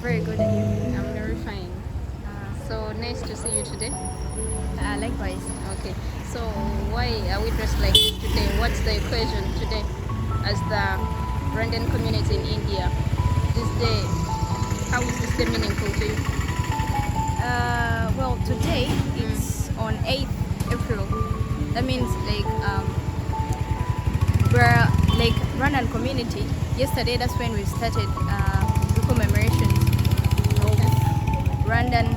very good at you. I'm very fine. So nice to see you today. Likewise. Okay. So why are we dressed like this today? What's the occasion today as the Rwandan community in India? This day, how is this day meaningful to you? Well, today it's on 8th April. That means we're like Rwandan community. Yesterday, that's when we started the commemorations of Rwandan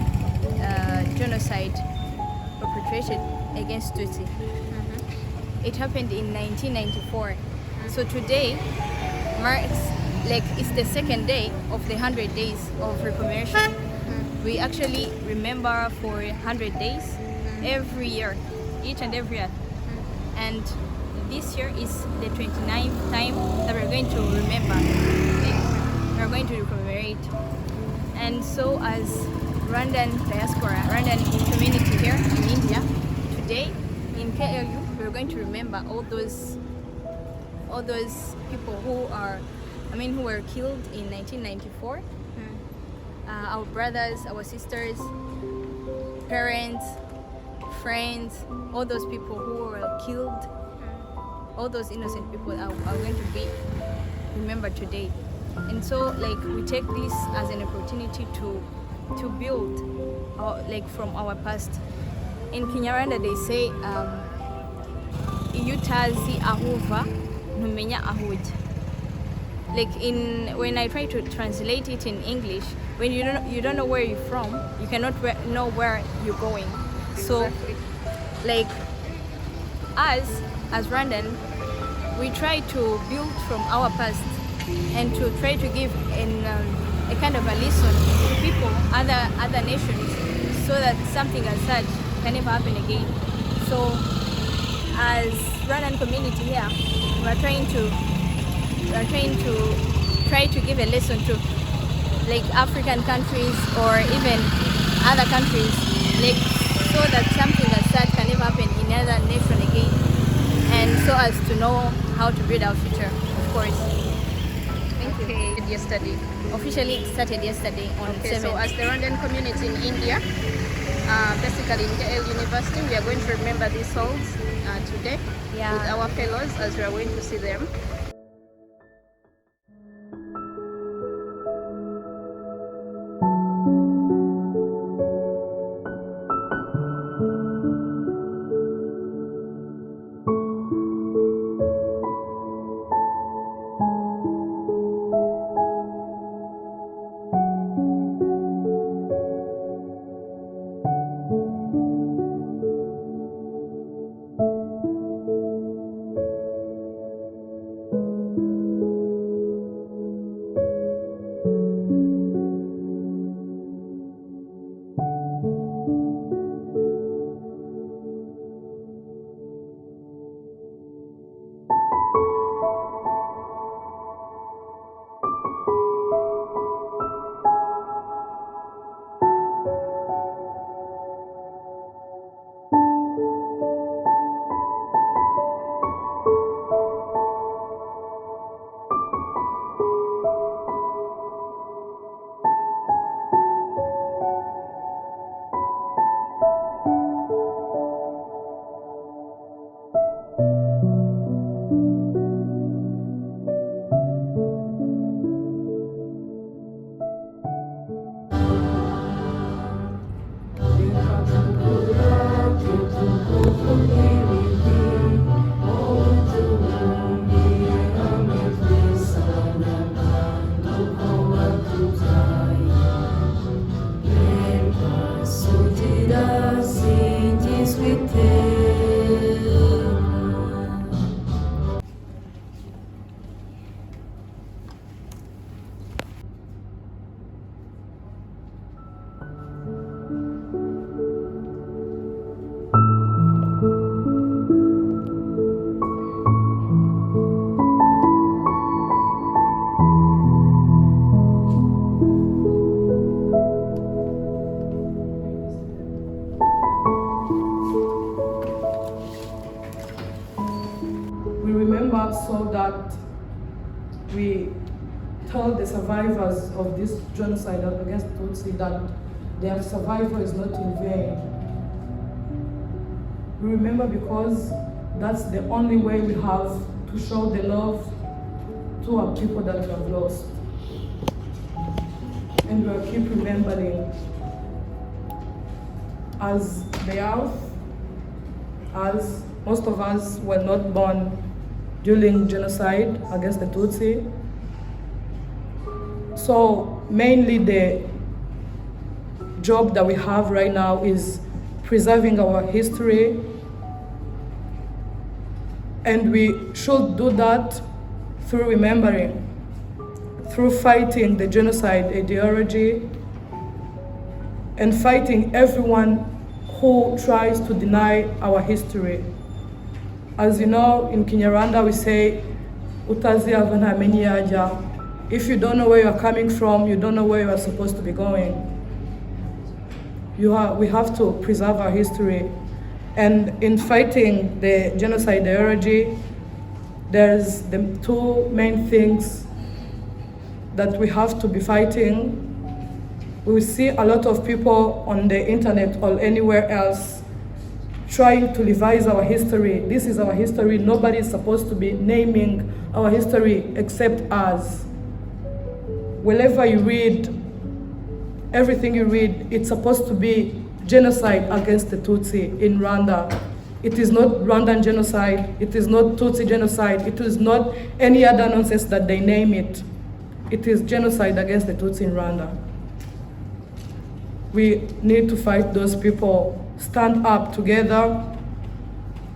genocide perpetrated against Tutsi. It happened in 1994. So today marks it's the second day of the 100 days of commemoration. We actually remember for 100 days every year, each and every year. And this year is the 29th time that we're going to remember. We're going to commemorate. And so as Rwandan diaspora, Rwandan community here in India, today in KLU, we're going to remember all those people who were killed in 1994. Our brothers, our sisters, parents, friends, all those people who were killed, all those innocent people are going to be remembered today. And so we take this as an opportunity to build from our past. In Kinyarwanda they say iyo utazi ahuva ntumenya aho ujya. When I try to translate it in English, when you don't know where you're from, you cannot know where you're going. So us as Rwandan, we try to build from our past and to try to give a kind of a lesson to people, other nations, so that something as such can never happen again. So as Rwandan community here, we're trying to give a lesson to African countries or even other countries, so that something as such can never happen in another nation again, and so as to know how to build our future, of course. Thank you. Okay. Yesterday. Officially it started yesterday on 7th. So as the Rwandan community in India, basically in KL University, we are going to remember these souls today with our fellows as we are going to see them. survivors of this genocide against Tutsi that their survival is not in vain. We remember because that's the only way we have to show the love to our people that we have lost. And we'll keep remembering as the youth, as most of us were not born during genocide against the Tutsi. So mainly the job that we have right now is preserving our history, and we should do that through remembering, through fighting the genocide ideology, and fighting everyone who tries to deny our history. As you know, in Kinyarwanda we say, "Utazi ava ntamenye iyo ajya." If you don't know where you are coming from, you don't know where you are supposed to be going. We have to preserve our history. And in fighting the genocide ideology, there's the two main things that we have to be fighting. We see a lot of people on the internet or anywhere else trying to revise our history. This is our history. Nobody is supposed to be naming our history except us. Wherever you read, everything you read, it's supposed to be genocide against the Tutsi in Rwanda. It is not Rwandan genocide. It is not Tutsi genocide. It is not any other nonsense that they name it. It is genocide against the Tutsi in Rwanda. We need to fight those people, stand up together,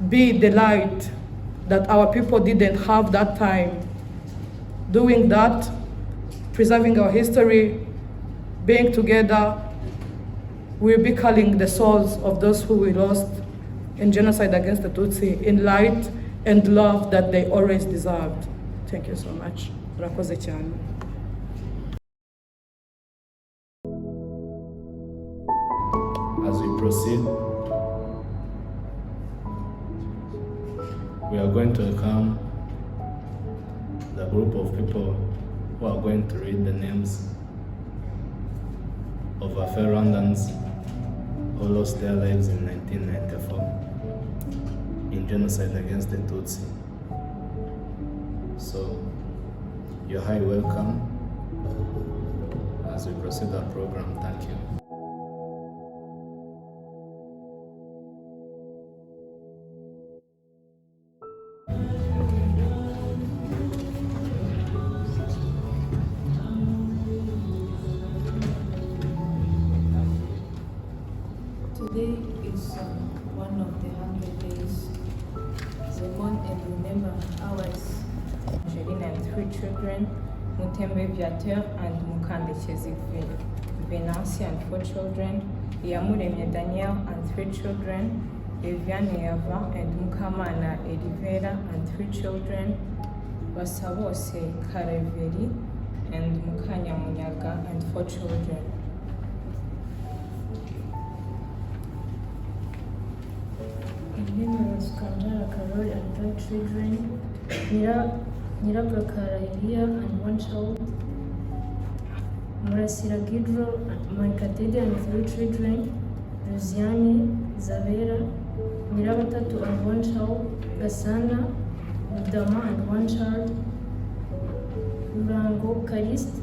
be the light that our people didn't have that time. Doing that, preserving our history, being together, we'll be calling the souls of those who we lost in genocide against the Tutsi in light and love that they always deserved. Thank you so much. Murakoze cyane. As we proceed, we are going to welcome the group of people who are going to read the names of our fellow Rwandans who lost their lives in 1994 in genocide against the Tutsi. So, you're highly welcome as we proceed our program. Thank you. Today is one of the 100 days, the month and remember hours. Angeline and 3 children, Mutembe Viateur and Mukandekezi Venansi and 4 children, Iyamuremye Daniel and 3 children, Eviane Yava and Mukamana Edivera and 3 children, Basabose Kareveri and Mukanya Munyaga and 4 children. In memory of Skandara Karol and 3 children, Nyirabakara Elia and 1 child, Murasira Gidro and Mankatede and 3 children, Luziani Zavera, Nyirabatatu and 1 child, Gasana Udama and 1 child, Urango Karist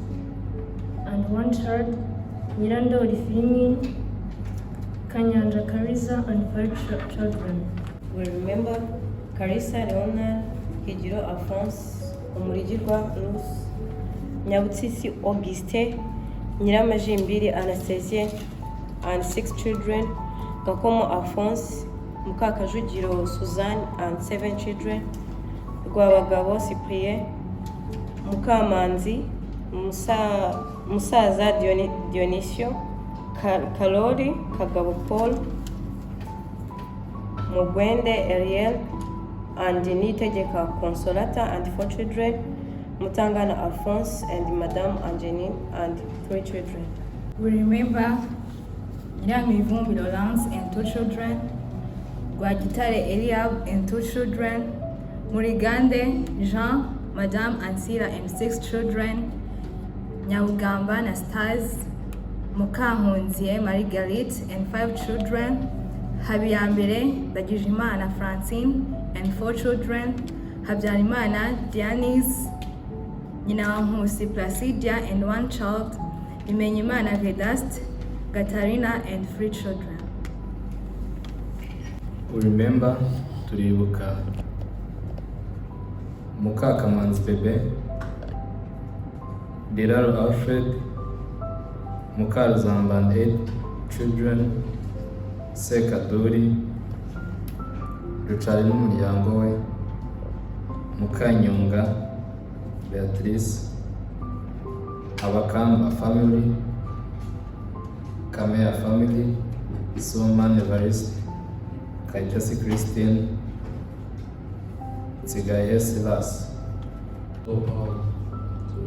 and 1 child, Nyirando Orifini, Kanyanja Karisa and 5 children. We remember Karisa Leonard, Higiro Alphonse, Umurigirwa Ruth, Nyabutsisi Auguste, Nyiramajimbiri Anastasia and 6 children, Gakomo Alphonse, Mukakajugiro Suzanne and 7 children, Rwabagabo Cyprien, Mukamanzi, Musaza Dionisio, Kalori Kagabo Paul, Mugwende Ariel, and Nitegeka Consolata and 4 children, Mutangana Alphonse and Madame Angeline and 3 children. We remember Nyamivumbi Laurence and 2 children, Gwagitare Eliab and 2 children, Murigande Jean, Madame Ansira and 6 children, Nyawugamba Anastase, Mukankunziye Marguerite and 5 children, Habiyambere Ndagijimana Francine and 4 children, Habyarimana Dianis, Nyinawampusi Placidia and 1 child, Bimenyimana Vedast, Gatarina and 3 children. We remember turibuka Mukakamanzi Bebe, Biraro Alfred, Mukaruzamba 8 children, Sekaduri, Rucari n'umuryango we, Mukanyonga Beatrice, Abakamba family, Kamea family, Soman Evariste, Kajasi Christine, Tsigaye Silas. So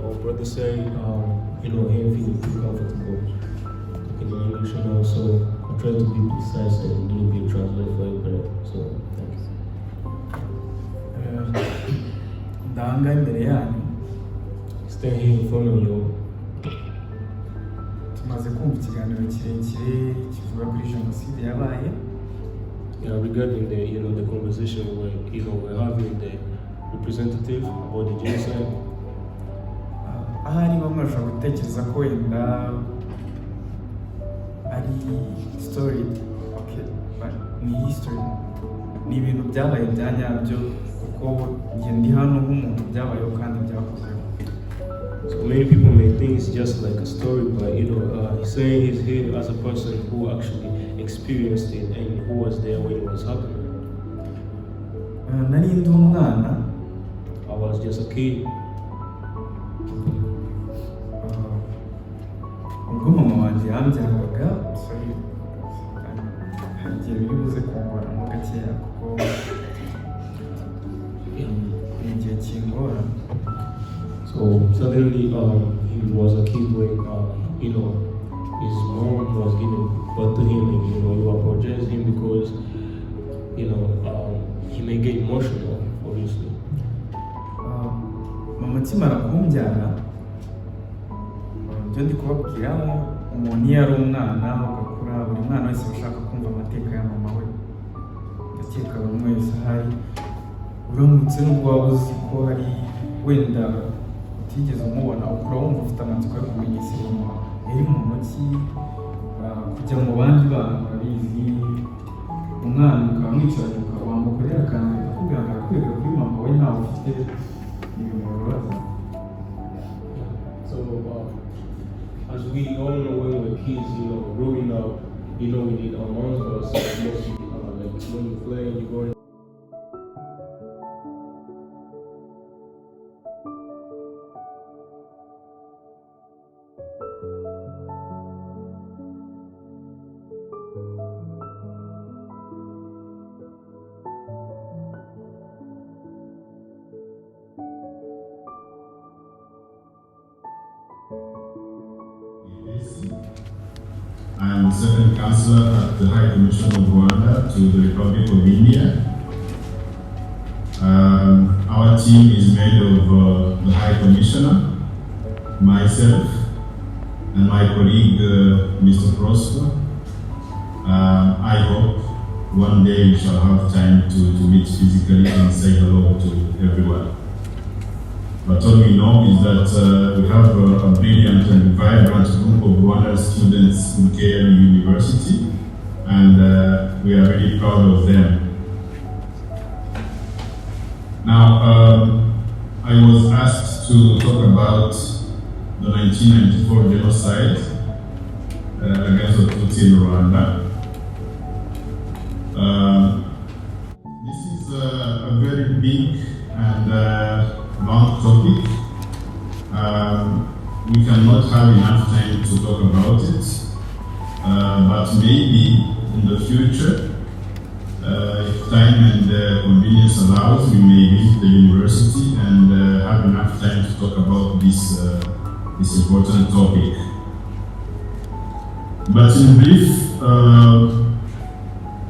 our brother say, him feeling too comfortable talking in English, so I try to be precise and do a bit translate for everybody. So thanks. Ndahanga imbere yanyu Stay here in front of you. tumaze kumva ikiganiro kirekire kivuga kuri jenoside yabaye. Regarding the conversation we're having the representative about the genocide. Ahari bamwe bashobora gutekereza ko wenda ari story, okay, but ni history, ni ibintu byabaye bya nyabyo kuko njye ndi hano nk'umuntu byabayeho kandi byakozeho. So many people may think it's just like a story, but he's saying he's here as a person who actually experienced it and who was there when it was happening. Nari ndi umwana. I was just a kid. Ubwo mama wanjye yambyaga, hari igihe biri buze kungoramo gakeya kuko ni igihe kingora. So suddenly he was a kid when his mom was giving birth to him, and you apologize him because he may get emotional, obviously. Mama akimara kumbyara, ibyo ndi kubabwira, umuntu iyo ari umwana ugakura, buri mwana wese ushaka kumva amateka ya mama we, ndakeka buri wese ahari uramutse n'ubwo waba uzi ko hari wenda utigeze umubona, ukura wumva ufite amatsiko yo kumenya isi mama iri mu ntoki, kujya mu bandi bantu babizi, umwana ukaba mwicaranye ukaba wamukorera akantu akakubwira ngo arakwiga kuri mama we ntawe ufite ibintu bibabaza. So as we all know, when we're kids, growing up, we need our moms, but mostly like when you play, you go. I am the second counselor at the High Commission of Rwanda to the Republic of India. Our team is made of the High Commissioner, myself, and my colleague, Mr. Prosper. I hope one day we shall have time to meet physically and say hello to everyone. But all we know is that we have a brilliant and vibrant group of Rwandan students in KLU University, and we are very proud of them. Now, I was asked to talk about the 1994 genocide against the Tutsi in Rwanda. This is a very big and long topic. We cannot have enough time to talk about it, but maybe in the future, if time and convenience allows, we may visit the university and have enough time to talk about this important topic. But in brief,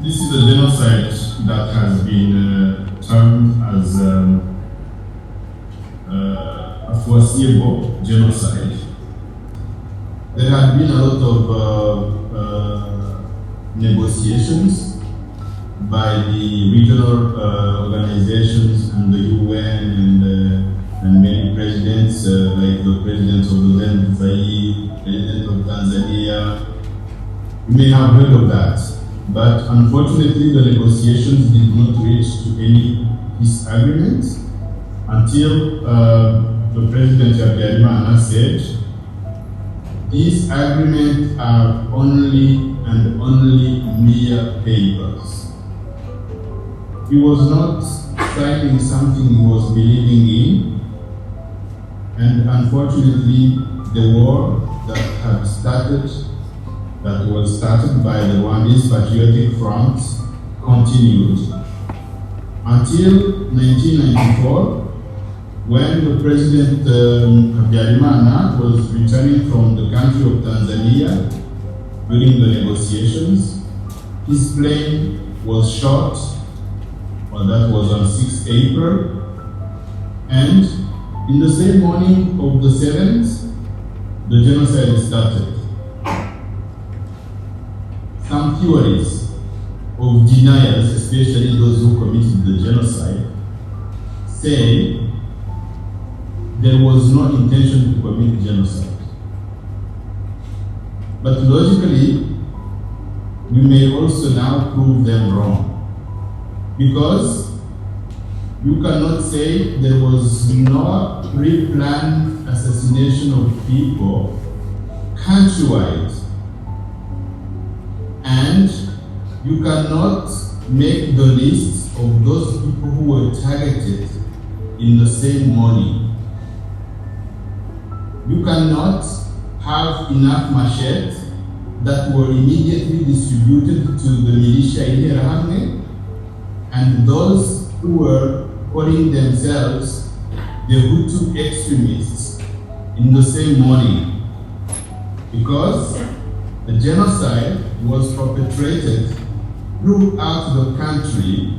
this is a genocide that has been termed as a foreseeable genocide. there had been a lot of negotiations by the regional organizations and the UN and many presidents, like the president of the then Zaire, president of Tanzania. You may have heard of that, but unfortunately the negotiations did not reach to any peace agreement until the President Habyarimana said, these agreements are only and only mere papers. He was not signing something he was believing in, and unfortunately the war that had started, that was started by the Rwandese Patriotic Front, continued until 1994, when the President Habyarimana was returning from the country of Tanzania during the negotiations. His plane was shot, well, that was on 6th April, and in the same morning of the 7th, the genocide started. Some theories of deniers, especially those who committed the genocide, say there was no intention to commit genocide. But logically, we may also now prove them wrong. Because you cannot say there was no pre-planned assassination of people countrywide. And you cannot make the list of those people who were targeted in the same morning. You cannot have enough machetes that were immediately distributed to the militia in Interahamwe and those who were calling themselves the Hutu extremists in the same morning. Because the genocide was perpetrated throughout the country,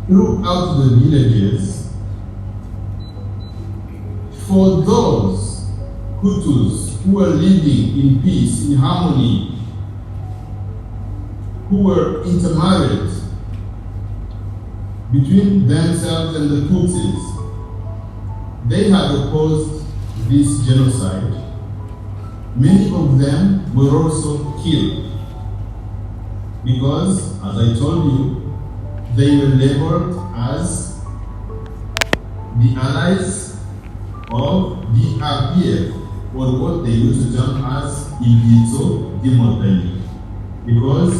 throughout the villages, for those Hutus who were living in peace, in harmony, who were intermarried between themselves and the Tutsis. They had opposed this genocide. Many of them were also killed because, as I told you, they were labeled as the allies of the RPF, or what they used to term as Ibito Demotani, because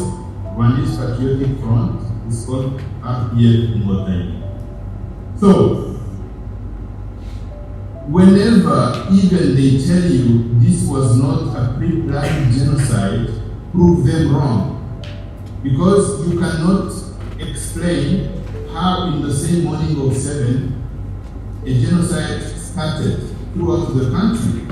Rwandese Patriotic Front is called RPF Demotani. So, whenever even they tell you this was not a pre-planned genocide, prove them wrong. Because you cannot explain how in the same morning of 7, a genocide started throughout the country.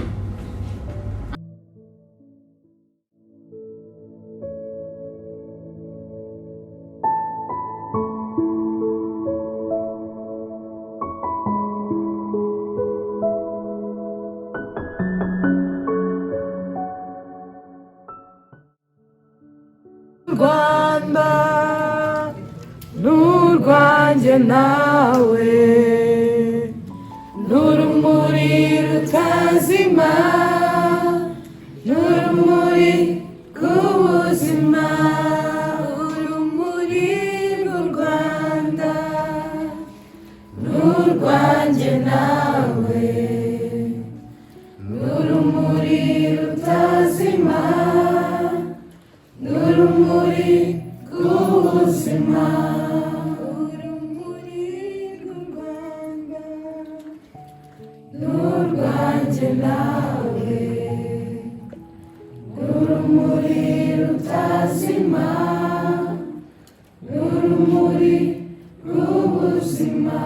Rwanda n'urwanjye nawe n'urumuri rutazima n'urumuri rw'ubuzima urumuri rw'u Rwanda n'urwanjye nawe n'urumuri rutazima n'urumuri rw'ubuzima urumuri rw'u Rwanda n'urwanjye nawe n'urumuri rutazima n'urumuri rw'ubuzima